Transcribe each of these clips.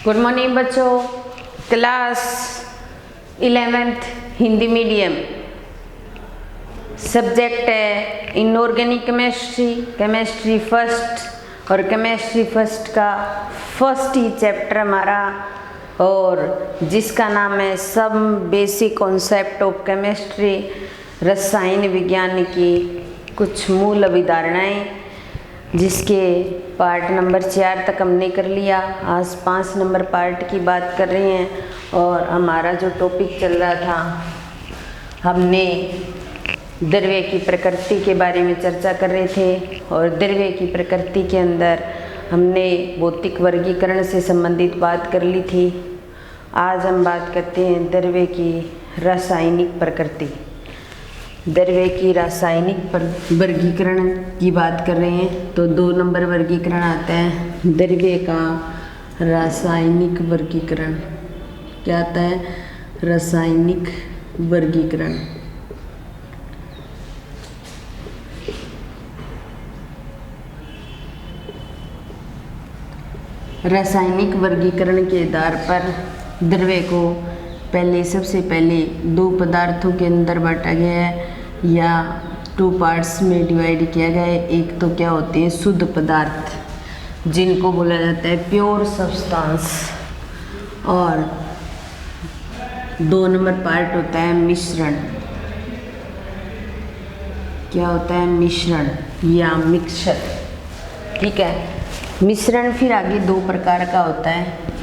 Good morning बच्चों। Class 11th Hindi medium. Subject है inorganic chemistry, chemistry first. और chemistry first का फर्स्ट ही चैप्टर हमारा, और जिसका नाम है some basic concept of chemistry, रसायन विज्ञान की कुछ मूल अवधारणाएं, जिसके पार्ट नंबर 4 तक हमने कर लिया। आज 5 नंबर पार्ट की बात कर रहे हैं। और हमारा जो टॉपिक चल रहा था, हमने द्रव्य की प्रकृति के बारे में चर्चा कर रहे थे। और द्रव्य की प्रकृति के अंदर हमने भौतिक वर्गीकरण से संबंधित बात कर ली थी। आज हम बात करते हैं द्रव्य की रासायनिक प्रकृति। द्रव्य की रासायनिक वर्गीकरण की बात कर रहे हैं तो 2 नंबर वर्गीकरण आता है द्रव्य का रासायनिक वर्गीकरण। क्या आता है? रासायनिक वर्गीकरण। रासायनिक वर्गीकरण के आधार पर द्रव्य को सबसे पहले 2 पदार्थों के अंदर बांटा गया है, या 2 पार्ट्स में डिवाइड किया गया है। एक तो क्या होते हैं शुद्ध पदार्थ, जिनको बोला जाता है प्योर सब्सटेंस, और 2 नंबर पार्ट होता है मिश्रण। क्या होता है? मिश्रण या मिक्सचर। ठीक है। मिश्रण फिर आगे 2 प्रकार का होता है।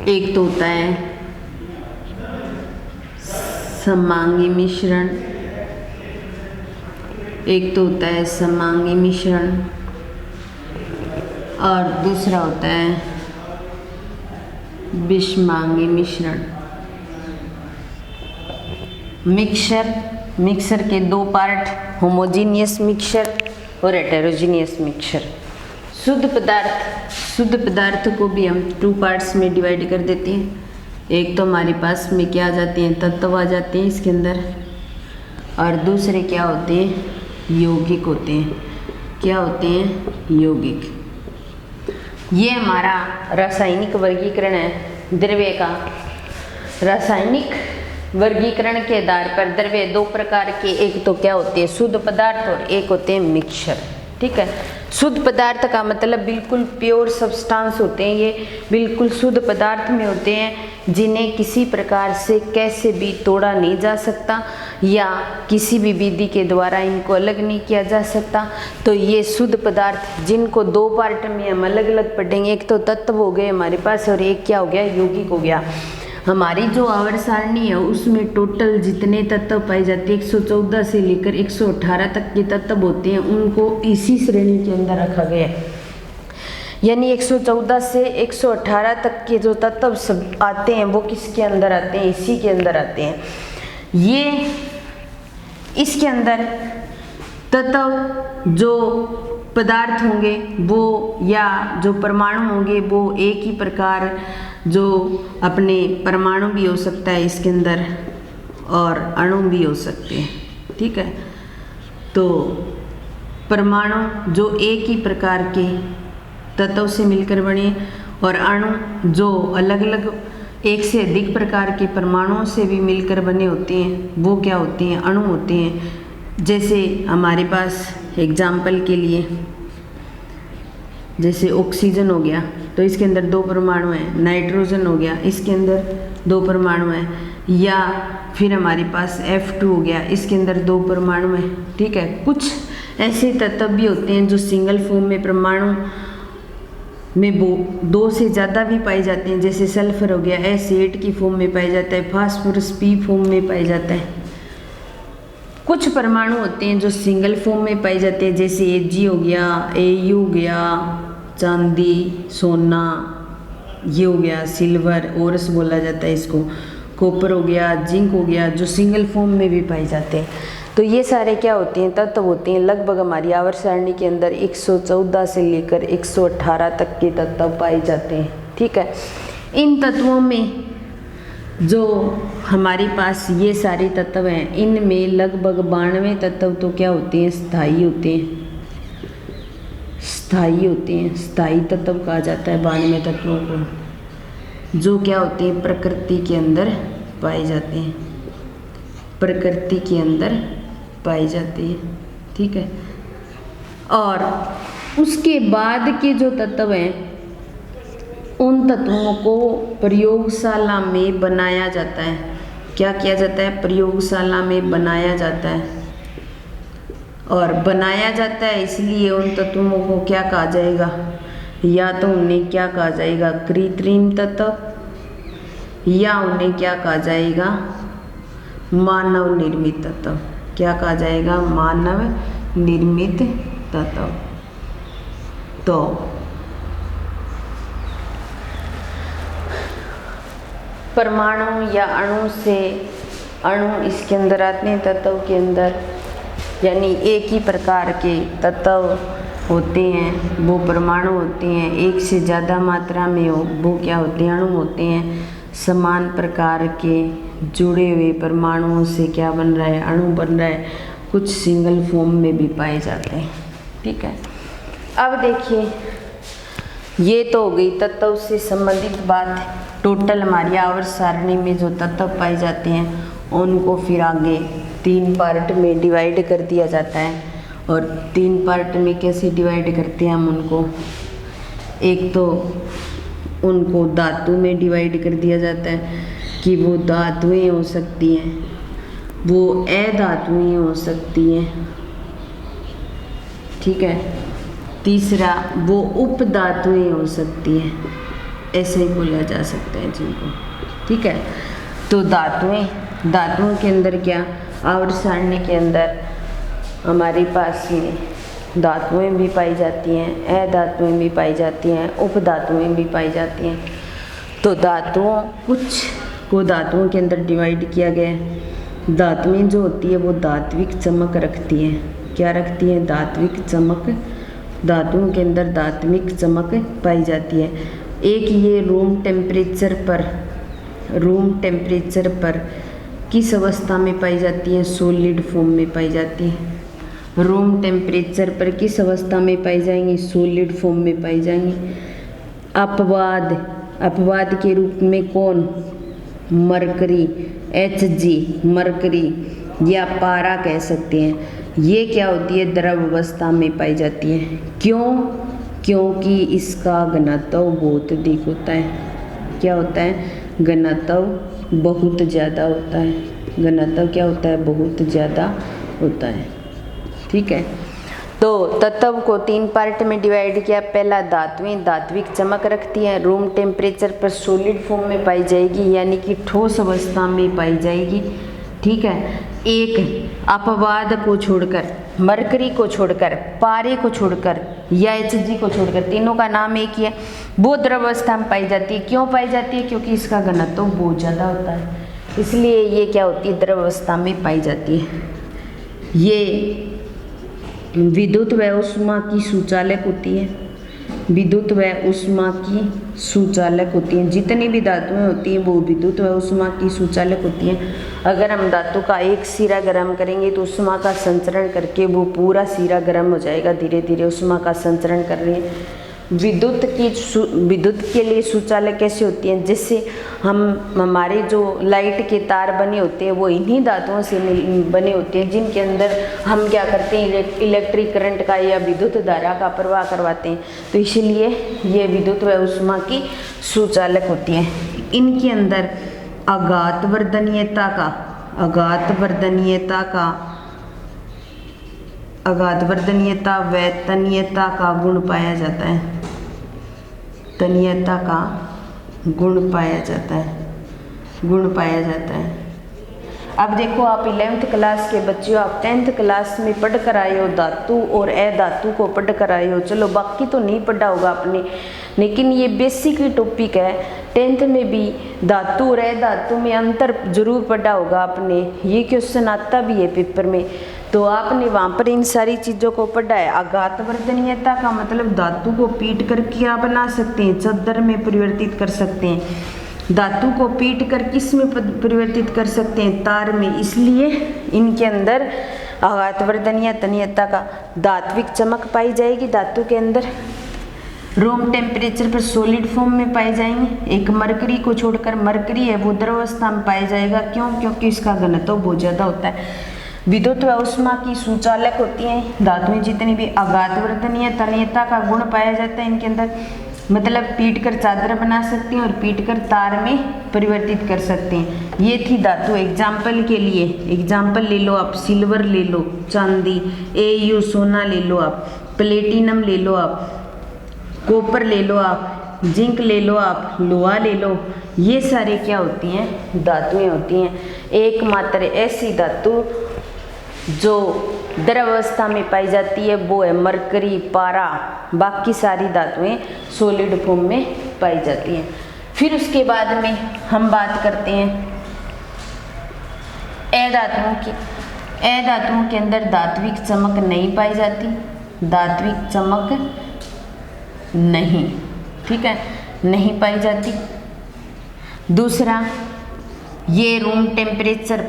एक तो होता है समांगी मिश्रण, एक तो होता है समांगी मिश्रण, और दूसरा होता है विषमांगी मिश्रण। मिक्सर के 2 पार्ट, होमोजीनियस मिक्सचर और हेटेरोजीनियस मिक्सचर। शुद्ध पदार्थ को भी हम 2 पार्ट्स में डिवाइड कर देते हैं। एक तो हमारे पास में क्या आ जाते हैं, तत्व आ जाते हैं इसके अंदर, और दूसरे क्या होते हैं, यौगिक होते हैं। क्या होते हैं? यौगिक। ये हमारा रासायनिक वर्गीकरण है द्रव्य का। रासायनिक वर्गीकरण के आधार पर द्रव्य 2 प्रकार के, एक तो क्या होते हैं शुद्ध पदार्थ, और एक होते हैं मिक्सचर। ठीक है। शुद्ध पदार्थ का मतलब बिल्कुल प्योर सब्सटेंस होते हैं, ये बिल्कुल शुद्ध पदार्थ में होते हैं, जिन्हें किसी प्रकार से कैसे भी तोड़ा नहीं जा सकता, या किसी भी विधि के द्वारा इनको अलग नहीं किया जा सकता। तो ये शुद्ध पदार्थ, जिनको 2 पार्ट में हम अलग अलग पढ़ेंगे, एक तो तत्व हो गए हमारे पास, और एक क्या हो गया, यौगिक हो गया। हमारी जो आवर्त सारणी है उसमें टोटल जितने तत्व पाए जाते हैं 114 से लेकर 118 तक के तत्व होते हैं, उनको इसी श्रेणी के अंदर रखा गया है। यानी 114 से 118 तक के जो तत्व सब आते हैं वो किसके अंदर आते हैं? इसी के अंदर आते हैं। ये इसके अंदर तत्व जो पदार्थ होंगे वो, या जो परमाणु होंगे वो एक ही प्रकार, जो अपने परमाणु भी हो सकता है इसके अंदर, और अणु भी हो सकते हैं। ठीक है। तो परमाणु जो एक ही प्रकार के तत्व से मिलकर बने, और अणु जो अलग अलग एक से अधिक प्रकार के परमाणुओं से भी मिलकर बने होते हैं, वो क्या होते हैं? अणु होते हैं। जैसे हमारे पास एग्जाम्पल के लिए, जैसे ऑक्सीजन हो गया तो इसके अंदर 2 परमाणु हैं। नाइट्रोजन हो गया, इसके अंदर 2 परमाणु हैं। या फिर हमारे पास F2 हो गया, इसके अंदर 2 परमाणु हैं। ठीक है। कुछ ऐसे तत्व भी होते हैं जो सिंगल फॉर्म में परमाणु में वो 2 से ज़्यादा भी पाए जाते हैं। जैसे सल्फर हो गया, S8 की फॉर्म में पाया जाता है, फास्फोरस P फॉर्म में पाया जाता है। कुछ परमाणु होते हैं जो सिंगल फॉर्म में पाए जाते हैं, जैसे Ag हो गया, Au हो गया, चांदी, सोना, ये हो गया सिल्वर, ओरस बोला जाता है इसको, कॉपर हो गया, जिंक हो गया, जो सिंगल फॉर्म में भी पाए जाते हैं। तो ये सारे क्या होते हैं? तत्व होते हैं। लगभग हमारी आवर्त सारणी के अंदर 114 से लेकर 118 तक के तत्व पाए जाते हैं। ठीक है। इन तत्वों में जो हमारे पास ये सारे तत्व हैं, इनमें लगभग 92 तत्व तो क्या होते हैं? स्थायी होते हैं। स्थायी होते हैं, स्थायी तत्व कहा जाता है 92 तत्वों को। जो क्या होते हैं प्रकृति के अंदर पाए जाते हैं, प्रकृति के अंदर पाए जाते हैं। ठीक है। और उसके बाद के जो तत्व हैं उन तत्वों को प्रयोगशाला में बनाया जाता है। क्या किया जाता है? प्रयोगशाला में बनाया जाता है। और बनाया जाता है इसलिए उन तत्वों को क्या कहा जाएगा? या तो उन्हें क्या कहा जाएगा? कृत्रिम तत्व, या उन्हें क्या कहा जाएगा? मानव निर्मित तत्व। क्या कहा जाएगा? मानव निर्मित तत्व। तो परमाणु या अणु से अणु इसके अंदर आते हैं तत्व के अंदर, यानी एक ही प्रकार के तत्व होते हैं वो परमाणु होते हैं। एक से ज़्यादा मात्रा में हो वो क्या होते हैं? अणु होते हैं। समान प्रकार के जुड़े हुए परमाणुओं से क्या बन रहा है? अणु बन रहा है। कुछ सिंगल फॉर्म में भी पाए जाते हैं। ठीक है। अब देखिए, ये तो हो गई तत्व से संबंधित बात। टोटल हमारी आवर्त सारणी में जो तत्व पाए जाते हैं उनको फिर आगे 3 पार्ट में डिवाइड कर दिया जाता है। और 3 पार्ट में कैसे डिवाइड करते हैं हम उनको? एक तो उनको धातु में डिवाइड कर दिया जाता है कि वो धातुएं हो सकती हैं, वो अधातुएं हो सकती हैं। ठीक है। तीसरा, वो उपधातुएं हो सकती हैं, ऐसे ही बोला जा सकता है जिनको। ठीक है। तो धातुओं के अंदर क्या? आवर्त सारणी के अंदर हमारे पास में धातुएं भी पाई जाती हैं, अधातुएं भी पाई जाती हैं, उपधातुएं भी पाई जाती हैं। तो कुछ को धातुओं के अंदर डिवाइड किया गया है। धातुएं जो होती है वो धात्विक चमक रखती हैं। क्या रखती हैं? धात्विक चमक। धातुओं के अंदर धात्विक चमक पाई जाती है। एक ये रूम टेम्परेचर पर किस अवस्था में पाई जाती है? सॉलिड फॉर्म में पाई जाती है। रूम टेम्परेचर पर किस अवस्था में पाई जाएंगी? सॉलिड फॉर्म में पाई जाएंगी। अपवाद के रूप में कौन? मरकरी, Hg, मरकरी या पारा कह सकते हैं। ये क्या होती है? द्रव अवस्था में पाई जाती है। क्यों? क्योंकि इसका घनत्व बहुत अधिक होता है। क्या होता है? घनत्व बहुत ज़्यादा होता है। घनत्व क्या होता है? बहुत ज़्यादा होता है। ठीक है। तो तत्व को 3 पार्ट में डिवाइड किया। पहला, धातुएं धात्विक चमक रखती हैं, रूम टेम्परेचर पर सॉलिड फॉर्म में पाई जाएगी, यानी कि ठोस अवस्था में पाई जाएगी। ठीक है। एक अपवाद को छोड़कर, मरकरी को छोड़कर, पारे को छोड़कर या Hg को छोड़कर, तीनों का नाम एक ही है, वो द्रव अवस्था में पाई जाती है। क्यों पाई जाती है? क्योंकि इसका घनत्व बहुत ज़्यादा होता है, इसलिए ये क्या होती है? द्रव अवस्था में पाई जाती है। ये विद्युत व ऊष्मा की सुचालक होती है। विद्युत व ऊष्मा की सुचालक होती हैं। जितनी भी धातुएं होती हैं वो विद्युत व ऊष्मा की सुचालक होती हैं। अगर हम धातु का एक सिरा गर्म करेंगे तो ऊष्मा का संचरण करके वो पूरा सिरा गर्म हो जाएगा। धीरे धीरे ऊष्मा का संचरण कर रही है। विद्युत के लिए सुचालक कैसे होती हैं? जिससे हमारे जो लाइट के तार बने होते हैं वो इन्हीं धातुओं से बने होते हैं, जिनके अंदर हम क्या करते हैं? इलेक्ट्रिक करंट का या विद्युत धारा का प्रवाह करवाते हैं। तो इसीलिए ये विद्युत व ऊष्मा की सुचालक होती हैं। इनके अंदर आघात वर्धनीयता व तन्यता का गुण पाया जाता है। तन्यता का गुण पाया जाता है। अब देखो, आप 11th क्लास के बच्चे हो, आप 10th क्लास में पढ़ कर आए हो, धातु और अधातु को पढ़ कर आए हो। चलो बाकी तो नहीं पढ़ा होगा आपने, लेकिन ये बेसिक टॉपिक है। 10th में भी धातु और अधातु में अंतर जरूर पढ़ा होगा आपने। ये क्वेश्चन आता भी है पेपर में, तो आपने वहाँ पर इन सारी चीज़ों को पढ़ा है। आघात वर्धनीयता का मतलब धातु को पीट कर क्या बना सकते हैं? चादर में परिवर्तित कर सकते हैं। धातु को पीट कर किस में परिवर्तित कर सकते हैं? तार में। इसलिए इनके अंदर आघात वर्धनीय तन्यता का धात्विक चमक पाई जाएगी धातु के अंदर। रूम टेम्परेचर पर सॉलिड फॉर्म में पाए जाएंगे। एक मरकरी को छोड़कर, मरकरी है वो द्रव अवस्था में पाया जाएगा। क्यों? क्योंकि इसका घनत्व बहुत ज़्यादा होता है। विद्युत व ऊष्मा की सुचालक होती हैं धातुएं जितनी भी। आघातवर्धनीय तन्यता का गुण पाया जाता है इनके अंदर, मतलब पीट कर चादर बना सकते हैं और पीट कर तार में परिवर्तित कर सकते हैं। ये थी धातु। एग्जाम्पल के लिए एग्जाम्पल ले लो आप, सिल्वर ले लो, चांदी, AU सोना ले लो आप, प्लेटिनम ले लो आप, कॉपर ले लो आप, जिंक ले लो आप, लोहा ले लो। ये सारे क्या होती हैं? धातुएं होती हैं। एकमात्र ऐसी धातु जो द्रव अवस्था में पाई जाती है वो है मरकरी, पारा। बाकी सारी धातुएं सॉलिड फॉर्म में पाई जाती हैं। फिर उसके बाद में हम बात करते हैं अधातुओं की। अधातुओं के अंदर धात्विक चमक नहीं पाई जाती, धात्विक चमक नहीं, ठीक है, नहीं पाई जाती। दूसरा, ये रूम टेम्परेचर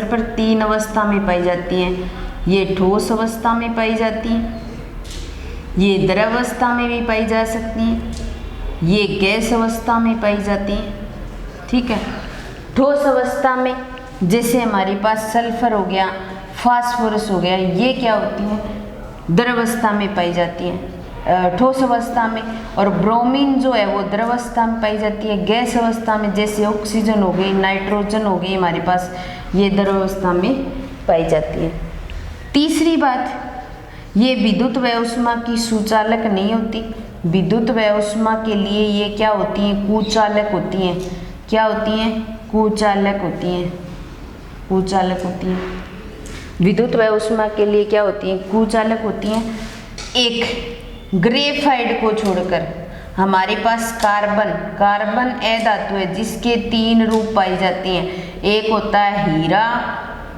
पर 3 अवस्था में पाई जाती हैं। ये ठोस अवस्था में पाई जाती हैं, ये द्रव अवस्था में भी पाई जा सकती हैं, ये गैस अवस्था में पाई जाती हैं, ठीक है। ठोस अवस्था में जैसे हमारे पास सल्फर हो गया, फास्फोरस हो गया, ये क्या होती हैं? द्रव अवस्था में पाई जाती हैं ठोस अवस्था में। और ब्रोमीन जो है वो द्रव अवस्था में पाई जाती है। गैस अवस्था में जैसे ऑक्सीजन हो गई, नाइट्रोजन हो गई हमारे पास, ये द्रव अवस्था में पाई जाती है। तीसरी बात, ये विद्युत व ऊष्मा की सुचालक नहीं होती। विद्युत व ऊष्मा के लिए ये क्या होती हैं? कुचालक होती हैं। क्या होती हैं? कुचालक होती हैं, कुचालक होती हैं। विद्युत व ऊष्मा के लिए क्या होती हैं? कुचालक होती हैं। एक ग्रेफाइट को छोड़कर हमारे पास कार्बन अधातु है जिसके 3 रूप पाए जाते हैं। एक होता है हीरा,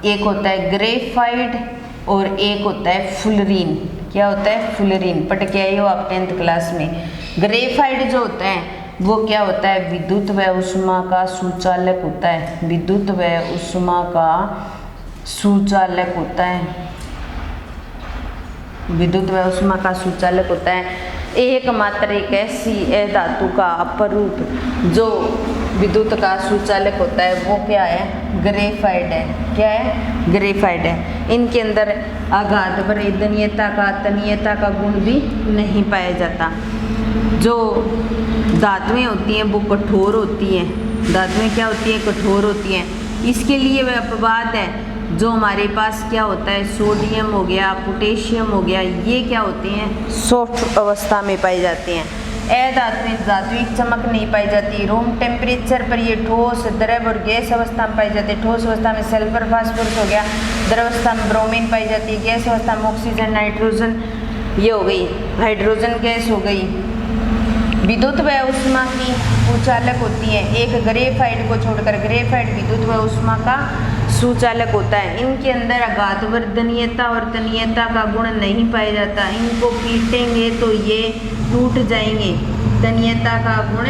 एक होता है ग्रेफाइट और एक होता है फुलरीन। क्या होता है? फुलरीन। पढ़ के आए हो आप 10th क्लास में। ग्रेफाइट जो होता है वो क्या होता है? विद्युत व ऊष्मा का सुचालक होता है। विद्युत व ऊष्मा का सुचालक होता है। विद्युत व ऊष्मा का सुचालक होता है। एकमात्र एक ऐसी धातु का अपरूप जो विद्युत का सुचालक होता है वो क्या है? ग्रेफाइट है। क्या है? ग्रेफाइट है। इनके अंदर आघातवर्धनीयता का, तन्यता का गुण भी नहीं पाया जाता। जो धातुएं होती हैं वो कठोर होती हैं। धातुएं क्या होती हैं? कठोर होती हैं। इसके लिए वह अपवाद है जो हमारे पास क्या होता है? सोडियम हो गया, पोटेशियम हो गया, ये क्या होते हैं? सॉफ्ट अवस्था में पाई जाते हैं। अधातुएं धात्विक चमक नहीं पाई जाती। रूम टेम्परेचर पर ये ठोस, द्रव और गैस अवस्था में पाई जाती है। ठोस अवस्था में सल्फर, फास्फोरस हो गया, द्रव अवस्था में ब्रोमीन पाई जाती है, गैस अवस्था में ऑक्सीजन, नाइट्रोजन, ये हो गई हाइड्रोजन गैस हो गई। विद्युत व ऊष्मा की सुचालक होती है। एक ग्रेफाइट को छोड़कर, ग्रेफाइट विद्युत व ऊष्मा का सुचालक होता है। इनके अंदर आघातवर्धनीयता और तन्यता का गुण नहीं पाया जाता। इनको पीटेंगे तो ये टूट जाएंगे। तन्यता का गुण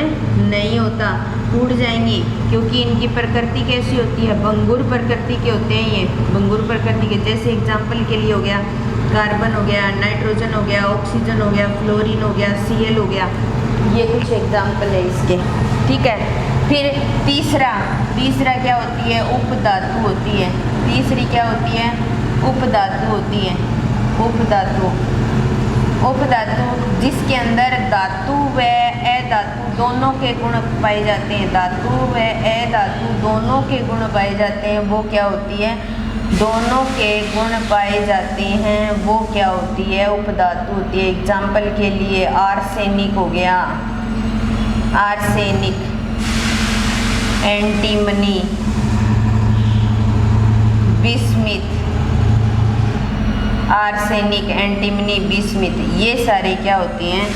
नहीं होता, टूट जाएंगी, क्योंकि इनकी प्रकृति कैसी होती है? भंगुर प्रकृति के होते हैं ये, भंगुर प्रकृति के। जैसे एग्जाम्पल के लिए हो गया कार्बन हो गया, नाइट्रोजन हो गया, ऑक्सीजन हो गया, फ्लोरीन हो गया, Cl हो गया। ये कुछ एग्जाम्पल है इसके, ठीक है। फिर तीसरा क्या होती है? उपधातु होती है। तीसरी क्या होती है? उपधातु होती है। उपधातु जिसके अंदर धातु व अधातु दोनों के गुण पाए जाते हैं। धातु व अधातु दोनों के गुण पाए जाते हैं, वो क्या होती है? दोनों के गुण पाए जाते हैं, वो क्या होती है? उपधातु होती है। एग्जाम्पल के लिए आर्सेनिक हो गया, arsenic, antimony, bismuth, arsenic, antimony, bismuth, ये सारे क्या होते हैं?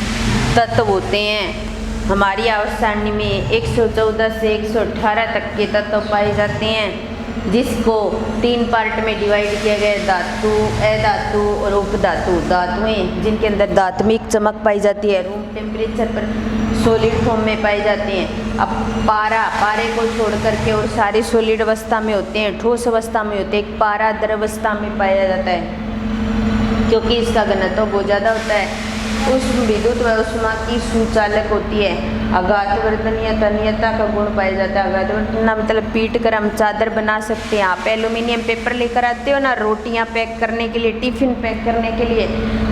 तत्व होते हैं। हमारी आवर्त सारणी में 114 से 118 तक के तत्व पाए जाते हैं, जिसको 3 पार्ट में डिवाइड किया गया है। धातु, अधातु और उपधातु। धातुएं जिनके अंदर धात्विक चमक पाई जाती है, रूम टेम्परेचर पर सॉलिड फॉर्म में पाई जाती हैं। अब पारे को छोड़ करके और सारे सॉलिड अवस्था में होते हैं, ठोस अवस्था में होते हैं। एक पारा द्रव अवस्था में पाया जाता है क्योंकि इसका घनत्व बहुत ज़्यादा होता है। उस विद्युत व ऊष्मा की सुचालक होती है। अघातवर्धनीय तन्यता का गुण पाया जाता है। अघातवर्धनीय मतलब पीट कर हम चादर बना सकते हैं। आप एल्यूमिनियम पेपर लेकर आते हो ना रोटियां पैक करने के लिए, टिफिन पैक करने के लिए,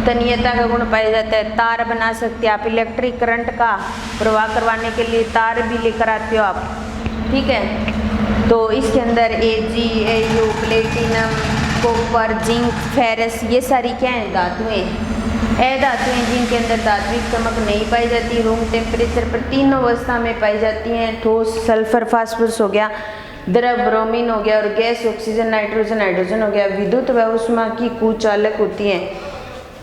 तन्यता का गुण पाया जाता है। तार बना सकते हैं आप, इलेक्ट्रिक करंट का प्रवाह करवाने के लिए तार भी लेकर आते हो आप, ठीक है। तो इसके अंदर Ag, Au, platinum, copper, zinc, ferrous, ये सारी क्या हैं, धातुएं, धातुएं जिनके अंदर धात्विक चमक नहीं पाई जाती, रूम टेम्परेचर पर तीनों अवस्था में पाई जाती हैं। ठोस सल्फर फास्फोरस हो गया, द्रव ब्रोमीन हो गया और गैस ऑक्सीजन नाइट्रोजन हाइड्रोजन हो गया। विद्युत व ऊष्मा की कुचालक होती हैं।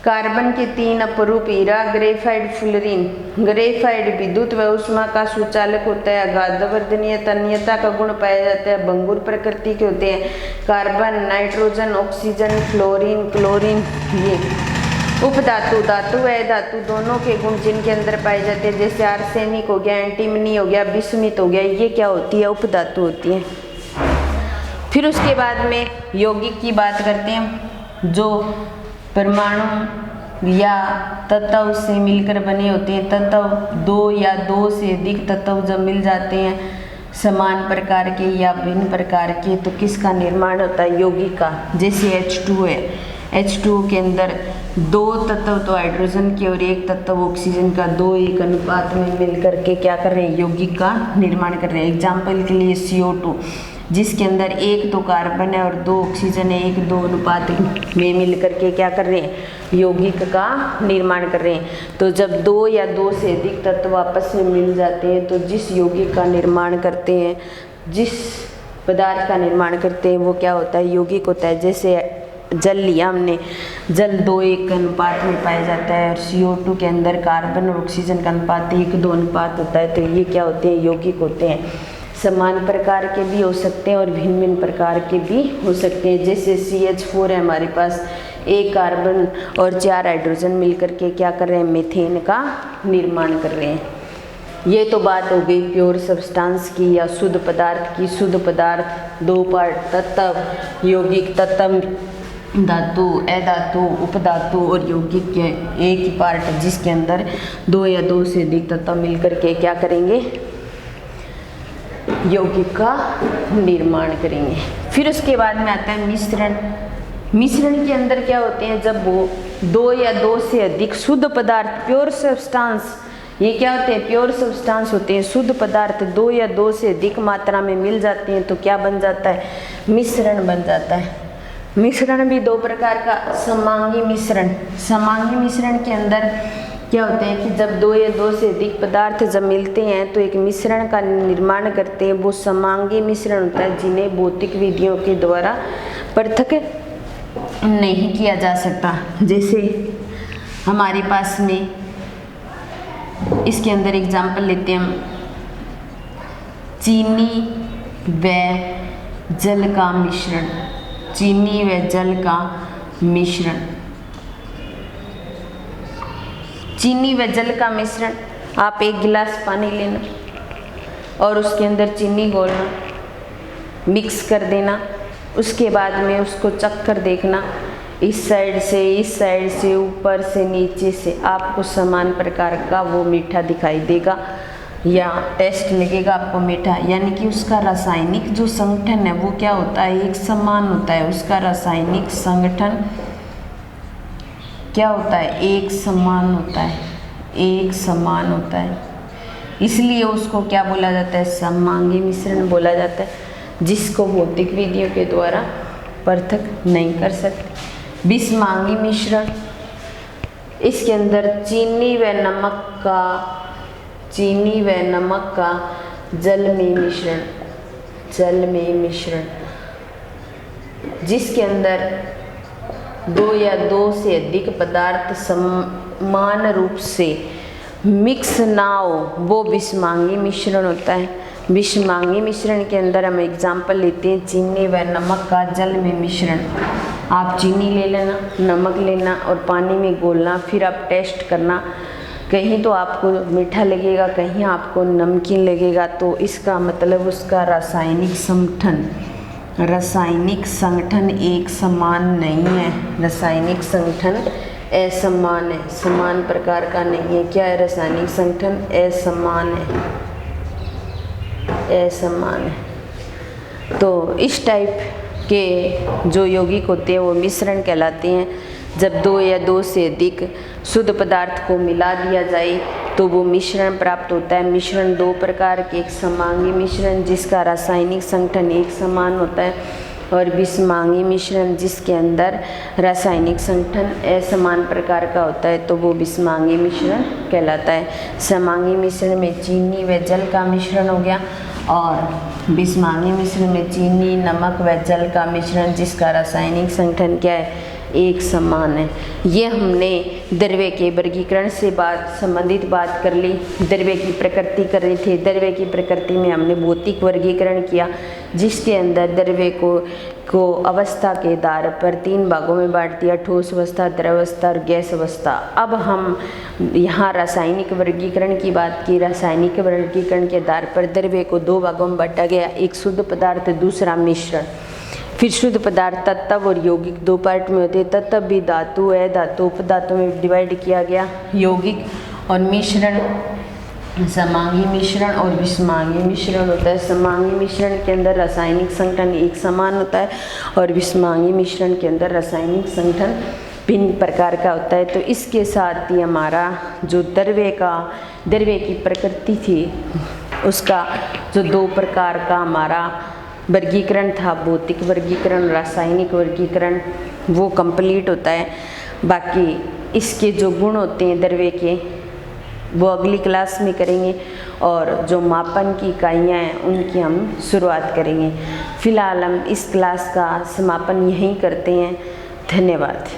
कार्बन के 3 अपरूप हीरा, ग्रेफाइट, फ्लोरीन। ग्रेफाइट विद्युत व ऊष्मा का सुचालक होता है। अघातवर्धनीय तन्यता का गुण पाया जाता है। भंगुर प्रकृति के होते हैं। Carbon, nitrogen, oxygen, fluorine, chlorine, ये उपधातु, धातु व धातु दोनों के गुण जिनके अंदर पाए जाते हैं, जैसे आर्सेनिक हो गया, एंटीमनी हो गया, बिस्मिथ हो गया, ये क्या होती है, उपधातु होती है। फिर उसके बाद में यौगिक की बात करते हैं, जो परमाणु या तत्व से मिलकर बने होते हैं। तत्व 2 या 2 से अधिक तत्व जब मिल जाते हैं समान प्रकार के या भिन्न प्रकार के, तो किसका निर्माण होता है, यौगिक का। जैसे H2 है, H2 के अंदर 2 तत्व तो हाइड्रोजन के और 1 तत्व ऑक्सीजन का 2:1 अनुपात में मिलकर के क्या कर रहे हैं, यौगिक का निर्माण कर रहे हैं। एग्जाम्पल के लिए CO2, जिसके अंदर 1 तो कार्बन है और 2 ऑक्सीजन है, 1:2 अनुपात में मिलकर के क्या कर रहे हैं, यौगिक का निर्माण कर रहे हैं। तो जब 2 या 2 से अधिक तत्व आपस में मिल जाते हैं तो जिस यौगिक का निर्माण करते हैं, जिस पदार्थ का निर्माण करते हैं, वो क्या होता है, यौगिक होता है। जैसे जल लिया हमने, जल 2:1 अनुपात में पाया जाता है और CO2 के अंदर कार्बन और ऑक्सीजन का अनुपात 1:2 अनुपात होता है, तो ये क्या होते हैं, यौगिक होते हैं। समान प्रकार के भी हो सकते हैं और भिन्न भिन्न प्रकार के भी हो सकते हैं। जैसे CH4 है हमारे पास, 1 कार्बन और 4 हाइड्रोजन मिलकर के क्या कर रहे हैं, मीथेन का निर्माण कर रहे हैं। ये तो बात हो गई प्योर सब्सटेंस की या शुद्ध पदार्थ की। शुद्ध पदार्थ 2 पार्ट, तत्व, यौगिक, तत्व, धातु, अधातु, उपधातु और यौगिक के एक ही पार्ट, जिसके अंदर 2 या 2 से अधिक तत्व मिलकर के क्या करेंगे, यौगिक का निर्माण करेंगे। फिर उसके बाद में आता है मिश्रण। मिश्रण के अंदर क्या होते हैं, जब वो 2 या 2 से अधिक शुद्ध पदार्थ, प्योर सब्सटेंस, ये क्या होते हैं, प्योर सब्सटेंस होते हैं। शुद्ध पदार्थ 2 या 2 से अधिक मात्रा में मिल जाते हैं तो क्या बन जाता है, मिश्रण बन जाता है। मिश्रण भी 2 प्रकार का, समांगी मिश्रण। समांगी मिश्रण के अंदर क्या होते हैं कि जब 2 या 2 से अधिक पदार्थ जब मिलते हैं तो एक मिश्रण का निर्माण करते हैं, वो समांगी मिश्रण होता है, जिन्हें भौतिक विधियों के द्वारा पृथक नहीं किया जा सकता। जैसे हमारे पास में इसके अंदर एग्जाम्पल लेते हैं हम, चीनी व जल का मिश्रण। चीनी व जल का मिश्रण, चीनी व जल का मिश्रण, आप 1 गिलास पानी लेना और उसके अंदर चीनी घोलना, मिक्स कर देना। उसके बाद में उसको चख कर देखना, इस साइड से, ऊपर से, नीचे से, आपको समान प्रकार का वो मीठा दिखाई देगा या टेस्ट लगेगा आपको मीठा। यानी कि उसका रासायनिक जो संगठन है वो क्या होता है, एक समान होता है। उसका रासायनिक संगठन क्या होता है, एक समान होता है, एक समान होता है। इसलिए उसको क्या बोला जाता है, समांगी मिश्रण बोला जाता है, जिसको भौतिक विधियों के द्वारा पृथक नहीं कर सकते। विषमांगी मिश्रण, इसके अंदर चीनी व नमक का जल में मिश्रण, जिसके अंदर 2 या 2 से अधिक पदार्थ समान रूप से मिक्स ना हो, वो विषमांगी मिश्रण होता है। विषमांगी मिश्रण के अंदर हम एग्जाम्पल लेते हैं, चीनी व नमक का जल में मिश्रण। आप चीनी ले लेना, नमक लेना और पानी में घोलना, फिर आप टेस्ट करना, कहीं तो आपको मीठा लगेगा, कहीं आपको नमकीन लगेगा। तो इसका मतलब उसका रासायनिक संगठन एक समान नहीं है। रासायनिक संगठन असमान है, समान प्रकार का नहीं है। क्या है? रासायनिक संगठन असमान है, असमान है। तो इस टाइप के जो यौगिक होते हैं वो मिश्रण कहलाते हैं। जब दो या दो से अधिक शुद्ध पदार्थ को मिला दिया जाए तो वो मिश्रण प्राप्त होता है। मिश्रण दो प्रकार के, एक समांगी मिश्रण जिसका रासायनिक संगठन एक समान होता है, और विषमांगी मिश्रण जिसके अंदर रासायनिक संगठन असमान प्रकार का होता है, तो वो विषमांगी मिश्रण कहलाता है। समांगी मिश्रण में चीनी व जल का मिश्रण हो गया, और विषमांगी मिश्रण में चीनी, नमक व जल का मिश्रण जिसका रासायनिक संगठन क्या है? एक समान है। ये हमने द्रव्य के वर्गीकरण से संबंधित बात कर ली। द्रव्य की प्रकृति कर रहे थे। द्रव्य की प्रकृति में हमने भौतिक वर्गीकरण किया, जिसके अंदर द्रव्य को अवस्था के आधार पर 3 भागों में बांट दिया: ठोस अवस्था, द्रव अवस्था और गैस अवस्था। अब हम यहाँ रासायनिक वर्गीकरण की बात की। रासायनिक वर्गीकरण के आधार पर द्रव्य को 2 भागों में बांटा गया, एक शुद्ध पदार्थ, दूसरा मिश्रण। फिर शुद्ध पदार्थ तत्व और यौगिक 2 पार्ट में होते हैं। तत्व भी धातु, अधातु, उपधातु में डिवाइड किया गया। यौगिक और मिश्रण समांगी मिश्रण और विषमांगी मिश्रण होता है। समांगी मिश्रण के अंदर रासायनिक संगठन एक समान होता है, और विषमांगी मिश्रण के अंदर रासायनिक संगठन भिन्न प्रकार का होता है। तो इसके साथ ही हमारा जो द्रव्य की प्रकृति थी, उसका जो 2 प्रकार का हमारा वर्गीकरण था, भौतिक वर्गीकरण, रासायनिक वर्गीकरण, वो कंप्लीट होता है। बाकी इसके जो गुण होते हैं द्रव्य के, वो अगली क्लास में करेंगे, और जो मापन की इकाइयाँ हैं उनकी हम शुरुआत करेंगे। फिलहाल हम इस क्लास का समापन यहीं करते हैं। धन्यवाद।